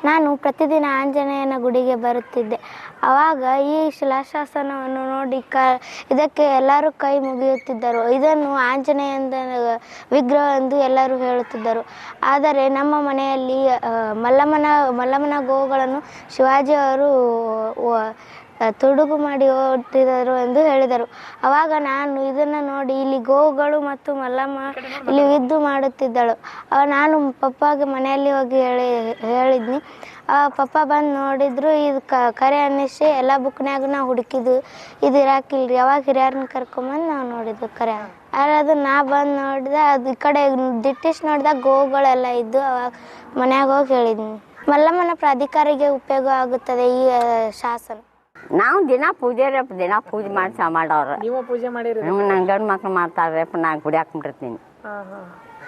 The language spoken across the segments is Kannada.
ನಾನು ಪ್ರತಿದಿನ ಆಂಜನೇಯನ ಗುಡಿಗೆ ಬರುತ್ತಿದ್ದೆ. ಆವಾಗ ಈ ಶಿಲಾಶಾಸನವನ್ನು ನೋಡಿ ಇದಕ್ಕೆ ಎಲ್ಲರೂ ಕೈ ಮುಗಿಯುತ್ತಿದ್ದರು. ಇದನ್ನು ಆಂಜನೇಯನ ವಿಗ್ರಹ ಎಂದು ಎಲ್ಲರೂ ಹೇಳುತ್ತಿದ್ದರು. ಆದರೆ ನಮ್ಮ ಮನೆಯಲ್ಲಿ ಮಲ್ಲಮ್ಮನ ಗೋವುಗಳನ್ನು ಶಿವಾಜಿಯವರು ತುಡುಗು ಮಾಡಿ ಓಡಿಸಿದರು ಎಂದು ಹೇಳಿದರು. ಆವಾಗ ನಾನು ಇದನ್ನು ನೋಡಿ ಇಲ್ಲಿ ಗೋವುಗಳು ಮತ್ತು ಮಲ್ಲಮ್ಮ ಇಲ್ಲಿ ಯುದ್ಧ ಮಾಡುತ್ತಿದ್ದಳು. ನಾನು ಪಪ್ಪಾಗೆ ಮನೆಯಲ್ಲಿ ಹೋಗಿ ಹೇಳಿದ್ನಿ. ಪಪ್ಪ ಬಂದು ನೋಡಿದ್ರು. ಇದು ಕರೆ ಅನ್ನಿಸಿ ಎಲ್ಲ ಬುಕ್ನ್ಯಾಗ ನಾವು ಹುಡುಕಿದ್ವಿ, ಇದು ಇರಾಕಿಲ್ರಿ. ಅವಾಗ ಹಿರಿಯರನ್ನ ಕರ್ಕೊಂಬಂದು ನಾವು ನೋಡಿದ್ವಿ ಕರೆ. ಅದು ನಾ ಬಂದು ನೋಡಿದೆ, ಅದು ಈ ಕಡೆ ದಿಟ್ಟಿಸಿ ನೋಡಿದಾಗ ಗೋವುಗಳೆಲ್ಲ ಇದ್ದು. ಅವಾಗ ಮನ್ಯಾಗ ಹೋಗಿ ಹೇಳಿದ್ನಿ. ಮಲ್ಲಮ್ಮನ ಪ್ರಾಧಿಕಾರಿಗೆ ಉಪಯೋಗ ಆಗುತ್ತದೆ ಈ ಶಾಸನ. ನಾವು ದಿನ ಪೂಜೆ ಮಾಡಿ ಮಾಡೋರು. ನೀವು ಪೂಜೆ ಮಾಡಿರಿ? ನನ್ನ ಗಂಡು ಮಕ್ಳು ಮಾಡ್ತಾರೆ. ನಾ ಗುಡಿ ಹಾಕೊಂಡ್ಬಿಡ್ತೀನಿ.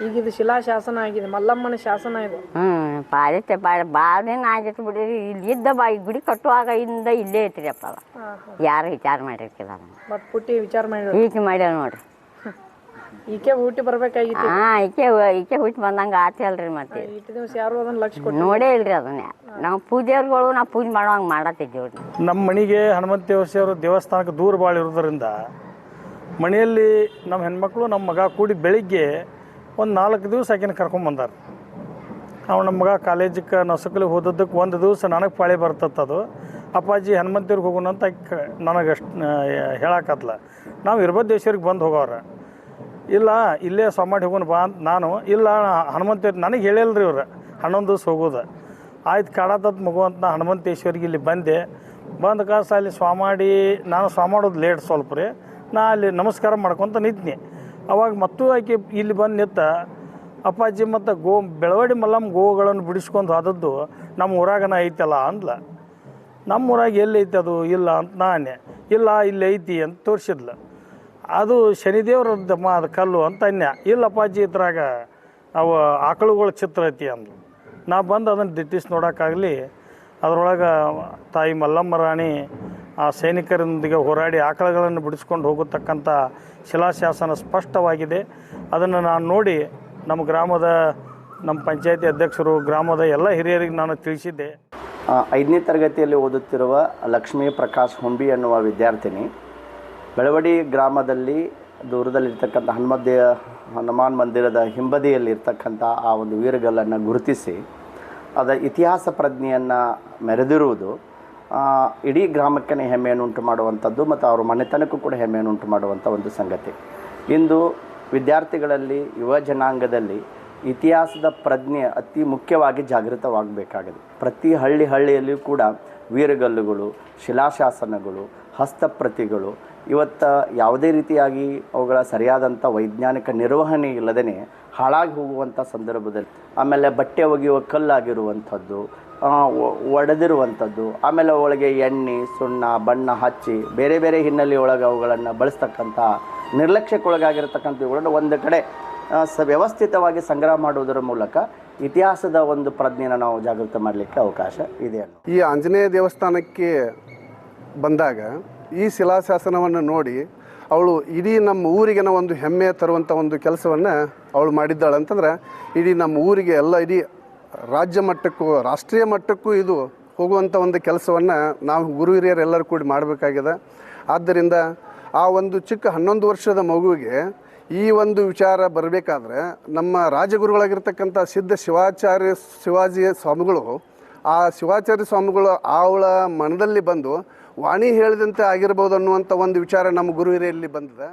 ಈಗ ಇದು ಶಿಲಾಶಾಸನ ಆಗಿದೆ, ಮಲ್ಲಮ್ಮನ ಶಾಸನ ಇದು. ಪಾಲಿತೆ ಭಾಳ ದಿನ ಆಗಿತ್ತು ಬಿಡ್ರಿ. ಇಲ್ಲಿ ಇದ್ದ ಗುಡಿ ಕಟ್ಟುವಾಗ ಇಲ್ಲೇ ಐತ್ರಿ ಅಪ್ಪ. ಯಾರು ವಿಚಾರ ಮಾಡಿರ್ಕಿಲ್ಲ. ಮತ್ತೆ ಪುಟ್ಟಿ ವಿಚಾರ ಮಾಡಿ ಈಕೆ ಮಾಡ್ಯಾವ ನೋಡ್ರಿ. ಈಕೆ ಹುಟ್ಟಿ ಬರ್ಬೇಕಾಗಿತ್ತು. ಈಕೆ ಹುಟ್ಟಿ ಬಂದಂಗೆ ಆತಲ್ರಿ. ಮತ್ತೆ ಇಟ್ಟು ದಿವಸ ಯಾರು ಅದನ್ನ ಲಕ್ಷ್ಯ ನೋಡೇ ಇಲ್ರಿ ಅದನ್ನ. ನಾವು ಪೂಜೆಗಳು ನಾವು ಪೂಜೆ ಮಾಡೋಂಗೆ ಮಾಡತ್ತಿದ್ದೇವ್ರಿ. ನಮ್ಮ ಮನೆಗೆ ಹನುಮಂತ ದೇವಸ್ಥಾನಕ್ಕೆ ದೂರ ಭಾಳ ಇರೋದ್ರಿಂದ ಮನೆಯಲ್ಲಿ ನಮ್ಮ ಹೆಣ್ಮಕ್ಳು ನಮ್ಮ ಮಗ ಕೂಡಿ ಬೆಳಿಗ್ಗೆ ಒಂದು 4 ದಿವಸ ಆಕಿನ ಕರ್ಕೊಂಬಂದಾರ. ಅವ್ನು ನಮ್ಮ ಮಗ ಕಾಲೇಜಿಗೆ ನಸುಕಲಿಗೆ ಹೋದದ್ದಕ್ಕೆ ಒಂದು ದಿವಸ ನನಗೆ ಪಾಳಿ ಬರ್ತತ್ತದು. ಅಪ್ಪಾಜಿ ಹನುಮಂತೇವ್ರಿಗೆ ಹೋಗೋಣ ಅಂತ ನನಗೆ ಅಷ್ಟು ಹೇಳಾಕತ್ಲ. ನಾವು ಇರ್ಬದ್ದೇಶ್ವರಿಗೆ ಬಂದು ಹೋಗೋರ. ಇಲ್ಲ ಇಲ್ಲೇ ಸಮಾಡಿ ಹೋಗೋಣ ಬಾ ಅಂತ ನಾನು. ಇಲ್ಲ ಹನುಮಂತೇವ್ರು ನನಗೆ ಹೇಳಿಲ್ರಿ ಇವ್ರು 11 ದಿವಸ ಹೋಗೋದು. ಆಯ್ತು ಕಾಡತತ್ ಮಗು ಅಂತ ನಾ ಹನುಮಂತೇಶ್ವರಿಗೆ ಇಲ್ಲಿ ಬಂದೆ. ಬಂದ ಕಾಸ ಅಲ್ಲಿ ನಾನು ಸ್ವಾಮಾಡೋದು ಲೇಟ್ ಸ್ವಲ್ಪ ರೀ. ನಾ ಅಲ್ಲಿ ನಮಸ್ಕಾರ ಮಾಡ್ಕೊತ ನಿಂತ್ನಿ. ಅವಾಗ ಮತ್ತೂ ಆಕೆ ಇಲ್ಲಿ ಬಂದು ನಿಂತ ಅಪ್ಪಾಜಿ ಮತ್ತು ಬೆಳವಡಿ ಮಲ್ಲಮ್ಮ ಗೋವುಗಳನ್ನು ಬಿಡಿಸ್ಕೊಂಡು ಹೋದದ್ದು ನಮ್ಮ ಊರಾಗನ ಐತಲ್ಲ ಅಂದ್ಲ. ನಮ್ಮ ಊರಾಗ ಎಲ್ಲಿ ಐತಿ ಅದು? ಇಲ್ಲ ಅಂತ ನಾನೇ. ಇಲ್ಲ ಇಲ್ಲಿ ಐತಿ ಅಂತ ತೋರಿಸಿದ್ಲು. ಅದು ಶನಿದೇವ್ರದ್ದು ಅದು ಕಲ್ಲು ಅಂತ ಅನ್ಯ. ಇಲ್ಲ ಅಪ್ಪಾಜಿ ಇದ್ರಾಗ ಅವು ಆಕಳುಗಳ ಚಿತ್ರ ಐತಿ ಅಂದ್ಲು. ನಾ ಬಂದು ಅದನ್ನು ದಿಟ್ಟಿಸಿ ನೋಡೋಕ್ಕಾಗಲಿ ಅದರೊಳಗೆ ತಾಯಿ ಮಲ್ಲಮ್ಮ ರಾಣಿ ಆ ಸೈನಿಕರೊಂದಿಗೆ ಹೋರಾಡಿ ಆಕಳುಗಳನ್ನು ಬಿಡಿಸ್ಕೊಂಡು ಹೋಗತಕ್ಕಂಥ ಶಿಲಾಶಾಸನ ಸ್ಪಷ್ಟವಾಗಿದೆ. ಅದನ್ನು ನಾನು ನೋಡಿ ನಮ್ಮ ಪಂಚಾಯತಿ ಅಧ್ಯಕ್ಷರು, ಗ್ರಾಮದ ಎಲ್ಲ ಹಿರಿಯರಿಗೆ ನಾನು ತಿಳಿಸಿದ್ದೆ. 5ನೇ ತರಗತಿಯಲ್ಲಿ ಓದುತ್ತಿರುವ ಲಕ್ಷ್ಮೀ ಪ್ರಕಾಶ್ ಹೊಂಬಿ ಎನ್ನುವ ವಿದ್ಯಾರ್ಥಿನಿ ಬೆಳವಡಿ ಗ್ರಾಮದಲ್ಲಿ ದೂರದಲ್ಲಿರ್ತಕ್ಕಂಥ ಹನುಮಾನ್ ಮಂದಿರದ ಹಿಂಬದಿಯಲ್ಲಿರ್ತಕ್ಕಂಥ ಆ ಒಂದು ವೀರಗಲ್ಲನ್ನು ಗುರುತಿಸಿ ಅದರ ಇತಿಹಾಸ ಪ್ರಜ್ಞೆಯನ್ನು ಮೆರೆದಿರುವುದು ಇಡೀ ಗ್ರಾಮಕ್ಕೆ ಹೆಮ್ಮೆಯನ್ನು ಉಂಟು ಮಾಡುವಂಥದ್ದು ಮತ್ತು ಅವರ ಮನೆತನಕ್ಕೂ ಕೂಡ ಹೆಮ್ಮೆಯನ್ನು ಉಂಟು ಮಾಡುವಂಥ ಒಂದು ಸಂಗತಿ. ಇಂದು ವಿದ್ಯಾರ್ಥಿಗಳಲ್ಲಿ, ಯುವ ಜನಾಂಗದಲ್ಲಿ ಇತಿಹಾಸದ ಪ್ರಜ್ಞೆ ಅತಿ ಮುಖ್ಯವಾಗಿ ಜಾಗೃತವಾಗಬೇಕಾಗಿದೆ. ಪ್ರತಿ ಹಳ್ಳಿಯಲ್ಲಿಯೂ ಕೂಡ ವೀರಗಲ್ಲುಗಳು, ಶಿಲಾಶಾಸನಗಳು, ಹಸ್ತಪ್ರತಿಗಳು ಇವತ್ತು ಯಾವುದೇ ರೀತಿಯಾಗಿ ಅವುಗಳ ಸರಿಯಾದಂಥ ವೈಜ್ಞಾನಿಕ ನಿರ್ವಹಣೆ ಇಲ್ಲದೇ ಹಾಳಾಗಿ ಹೋಗುವಂಥ ಸಂದರ್ಭದಲ್ಲಿ, ಆಮೇಲೆ ಬಟ್ಟೆ ಒಗೆಯುವ ಕಲ್ಲಾಗಿರುವಂಥದ್ದು, ಒಡೆದಿರುವಂಥದ್ದು, ಆಮೇಲೆ ಒಳಗೆ ಎಣ್ಣೆ, ಸುಣ್ಣ, ಬಣ್ಣ ಹಚ್ಚಿ ಬೇರೆ ಬೇರೆ ಹಿನ್ನೆಲೆಯೊಳಗೆ ಅವುಗಳನ್ನು ಬಳಸ್ತಕ್ಕಂಥ ನಿರ್ಲಕ್ಷ್ಯಕ್ಕೊಳಗಾಗಿರ್ತಕ್ಕಂಥ ಇವುಗಳನ್ನು ಒಂದು ಕಡೆ ವ್ಯವಸ್ಥಿತವಾಗಿ ಸಂಗ್ರಹ ಮಾಡುವುದರ ಮೂಲಕ ಇತಿಹಾಸದ ಒಂದು ಪ್ರಜ್ಞೆನ ನಾವು ಜಾಗೃತ ಮಾಡಲಿಕ್ಕೆ ಅವಕಾಶ ಇದೆ. ಈ ಆಂಜನೇಯ ದೇವಸ್ಥಾನಕ್ಕೆ ಬಂದಾಗ ಈ ಶಿಲಾಶಾಸನವನ್ನು ನೋಡಿ ಅವಳು ಇಡೀ ನಮ್ಮ ಊರಿಗೆ ಒಂದು ಹೆಮ್ಮೆ ತರುವಂಥ ಒಂದು ಕೆಲಸವನ್ನು ಅವಳು ಮಾಡಿದ್ದಾಳೆ. ಅಂತಂದ್ರೆ ಇಡೀ ನಮ್ಮ ಊರಿಗೆ ಎಲ್ಲ ಇಡೀ ರಾಜ್ಯ ಮಟ್ಟಕ್ಕೂ ರಾಷ್ಟ್ರೀಯ ಮಟ್ಟಕ್ಕೂ ಇದು ಹೋಗುವಂಥ ಒಂದು ಕೆಲಸವನ್ನು ನಾವು ಗುರು ಹಿರಿಯರೆಲ್ಲರೂ ಕೂಡಿ ಮಾಡಬೇಕಾಗಿದೆ. ಆದ್ದರಿಂದ ಆ ಒಂದು ಚಿಕ್ಕ 11 ವರ್ಷದ ಮಗುವಿಗೆ ಈ ಒಂದು ವಿಚಾರ ಬರಬೇಕಾದ್ರೆ ನಮ್ಮ ರಾಜಗುರುಗಳಾಗಿರ್ತಕ್ಕಂಥ ಸಿದ್ಧ ಶಿವಾಜಿ ಸ್ವಾಮಿಗಳು, ಆ ಶಿವಾಚಾರ್ಯ ಸ್ವಾಮಿಗಳು ಅವಳ ಮನದಲ್ಲಿ ಬಂದು ವಾಣಿ ಹೇಳಿದಂತೆ ಆಗಿರ್ಬೋದು ಅನ್ನುವಂಥ ಒಂದು ವಿಚಾರ ನಮ್ಮ ಗುರು ಹಿರಿಯಲ್ಲಿ ಬಂದಿದೆ.